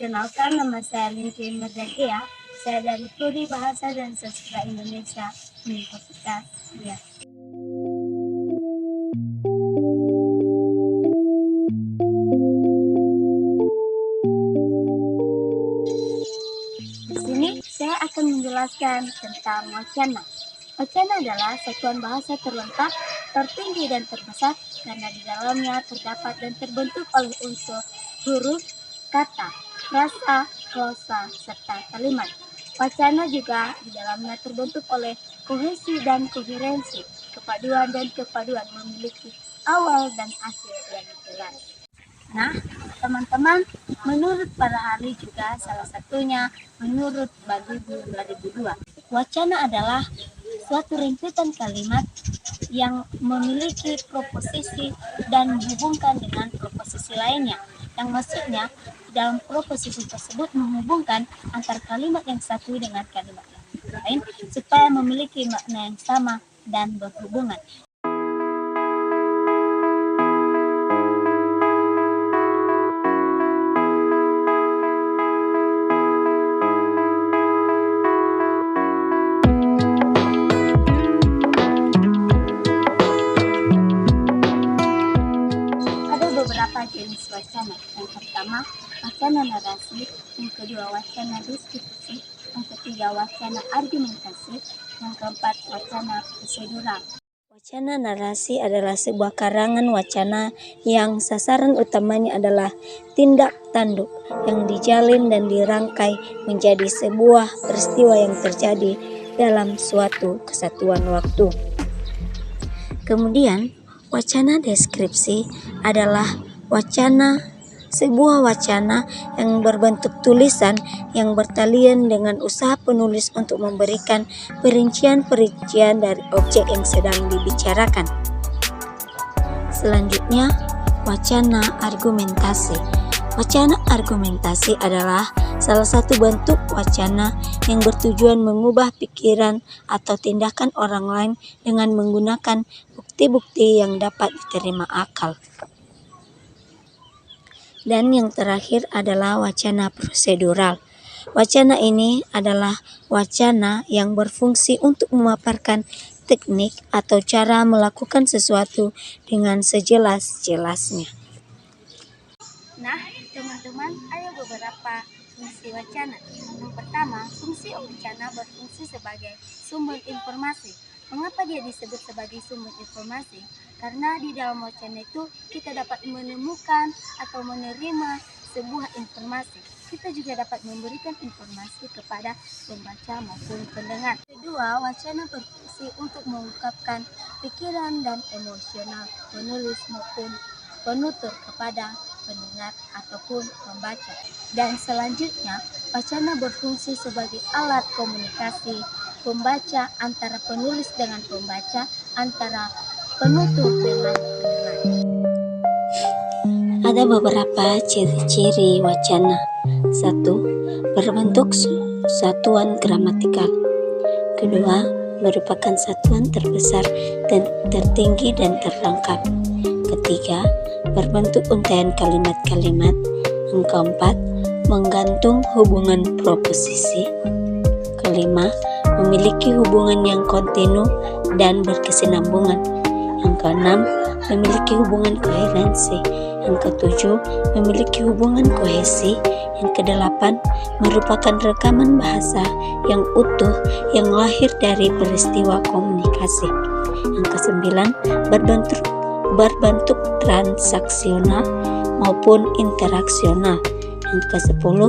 Perkenalkan, nama saya Linky Merdeka. Saya dari Prodi Bahasa dan Sastra Indonesia Universitas Riau. Di sini saya akan menjelaskan tentang wacana. Wacana adalah satuan bahasa terlengkap, tertinggi dan terbesar karena di dalamnya terdapat dan terbentuk oleh unsur huruf, kata, frasa, glosa, serta kalimat. Wacana juga di dalamnya terbentuk oleh kohesi dan koherensi, kepaduan dan kepaduan memiliki awal dan akhir yang jelas. Nah, teman-teman, menurut para ahli juga salah satunya menurut Badudu 2002, wacana adalah suatu rentetan kalimat yang memiliki proposisi dan menghubungkan dengan proposisi lainnya, yang maksudnya dalam proposisi tersebut menghubungkan antar kalimat yang satu dengan kalimat yang lain supaya memiliki makna yang sama dan berhubungan. Beberapa jenis wacana. Yang pertama, wacana narasi. Yang kedua, wacana deskripsi. Yang ketiga, wacana argumentasi. Yang keempat, wacana prosedural. Wacana narasi adalah sebuah karangan wacana yang sasaran utamanya adalah tindak tanduk yang dijalin dan dirangkai menjadi sebuah peristiwa yang terjadi dalam suatu kesatuan waktu. Kemudian, wacana deskripsi adalah sebuah wacana yang berbentuk tulisan yang bertalian dengan usaha penulis untuk memberikan perincian-perincian dari objek yang sedang dibicarakan. Selanjutnya, wacana argumentasi. Wacana argumentasi adalah salah satu bentuk wacana yang bertujuan mengubah pikiran atau tindakan orang lain dengan menggunakan bukti-bukti yang dapat diterima akal. Dan yang terakhir adalah wacana prosedural. Wacana ini adalah wacana yang berfungsi untuk memaparkan teknik atau cara melakukan sesuatu dengan sejelas-jelasnya. Nah, teman-teman, ada beberapa fungsi wacana. Yang pertama, fungsi wacana berfungsi sebagai sumber informasi. Mengapa dia disebut sebagai sumber informasi? Karena di dalam wacana itu kita dapat menemukan atau menerima sebuah informasi. Kita juga dapat memberikan informasi kepada pembaca maupun pendengar. Kedua, wacana berfungsi untuk mengungkapkan pikiran dan emosional penulis maupun penutur kepada pendengar ataupun pembaca. Dan selanjutnya, wacana berfungsi sebagai alat komunikasi pembaca antara penulis dengan pembaca, antara penutur dengan pendengar. Ada beberapa ciri-ciri wacana. 1. Berbentuk satuan gramatikal. Kedua, merupakan satuan terbesar dan tertinggi dan terlengkap. Ketiga, berbentuk untaian kalimat-kalimat. Yang keempat, menggantung hubungan proposisi. Kelima, memiliki hubungan yang kontinu dan berkesinambungan. Yang keenam, memiliki hubungan koherensi. Yang ketujuh, memiliki hubungan kohesi. Yang kedelapan, merupakan rekaman bahasa yang utuh yang lahir dari peristiwa komunikasi. Yang kesembilan, berbentuk transaksional maupun interaksional. Yang ke-10,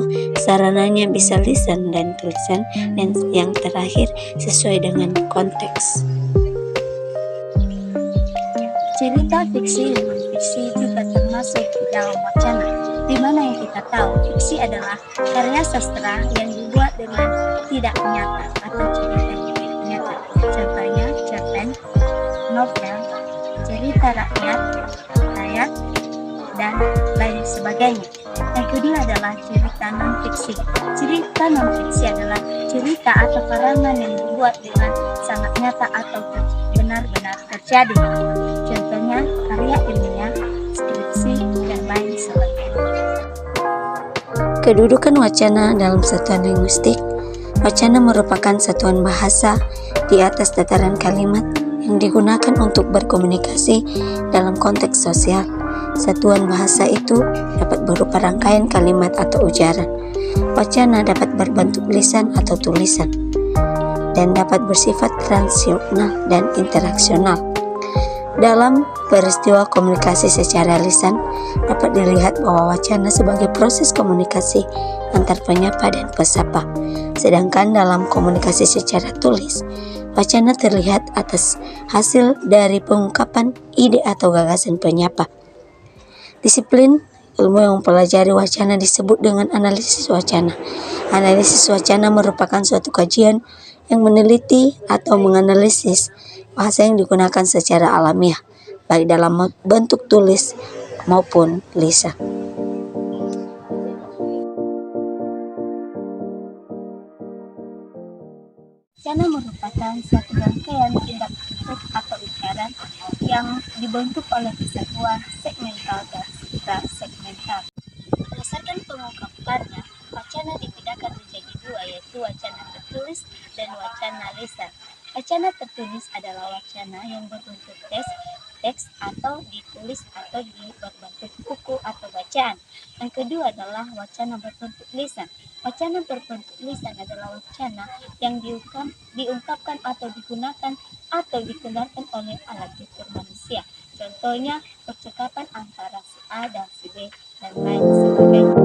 sarananya bisa lisan dan tulisan. Dan yang terakhir, sesuai dengan konteks. Cerita fiksi dan non-fiksi juga termasuk di dalam wacana, di mana yang kita tahu fiksi adalah karya sastra yang dibuat dengan tidak nyata atau cerita yang tidak nyata. Contohnya cerpen, novel, cerita rakyat, dan lain sebagainya. Yang kedua adalah cerita non-fiksi. Cerita non-fiksi adalah cerita atau karangan yang dibuat dengan sangat nyata atau benar-benar terjadi. Contohnya karya ilmiah, skripsi, dan lain sebagainya. Kedudukan wacana dalam satuan linguistik. Wacana merupakan satuan bahasa di atas tataran kalimat yang digunakan untuk berkomunikasi dalam konteks sosial. Satuan bahasa itu dapat berupa rangkaian kalimat atau ujaran. Wacana dapat berbentuk lisan atau tulisan dan dapat bersifat transisional dan interaksional. Dalam peristiwa komunikasi secara lisan, dapat dilihat bahwa wacana sebagai proses komunikasi antar penyapa dan pesapa. Sedangkan dalam komunikasi secara tulis, wacana terlihat atas hasil dari pengungkapan ide atau gagasan penyapa. Disiplin ilmu yang mempelajari wacana disebut dengan analisis wacana. Analisis wacana merupakan suatu kajian yang meneliti atau menganalisis bahasa yang digunakan secara alamiah, baik dalam bentuk tulis maupun lisan. Wacana merupakan suatu rangkaian tindak tanduk atau ucapan yang dibentuk oleh kesatuan segmental dan suprasegmental. Berdasarkan pengungkapannya, wacana dibedakan menjadi dua, yaitu wacana tertulis dan wacana lisan. Wacana tertulis adalah wacana yang berbentuk teks atau ditulis atau berbentuk buku atau bacaan. Yang kedua adalah wacana berbentuk lisan. Wacana berbentuk lisan adalah wacana yang diungkapkan atau digunakan atau dikendalikan oleh alat pikir manusia. Contohnya percakapan antara si A dan si B dan lain sebagainya.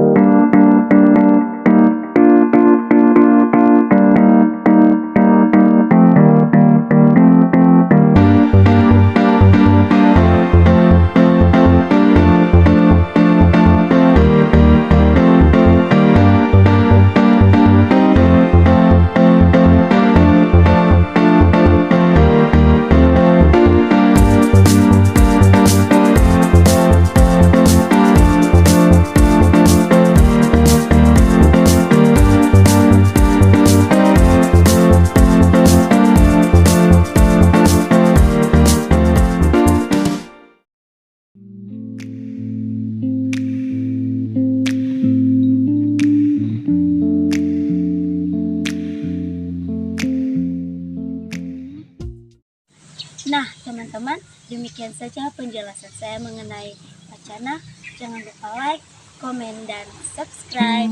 Nah, teman-teman, demikian saja penjelasan saya mengenai wacana. Jangan lupa like, komen, dan subscribe.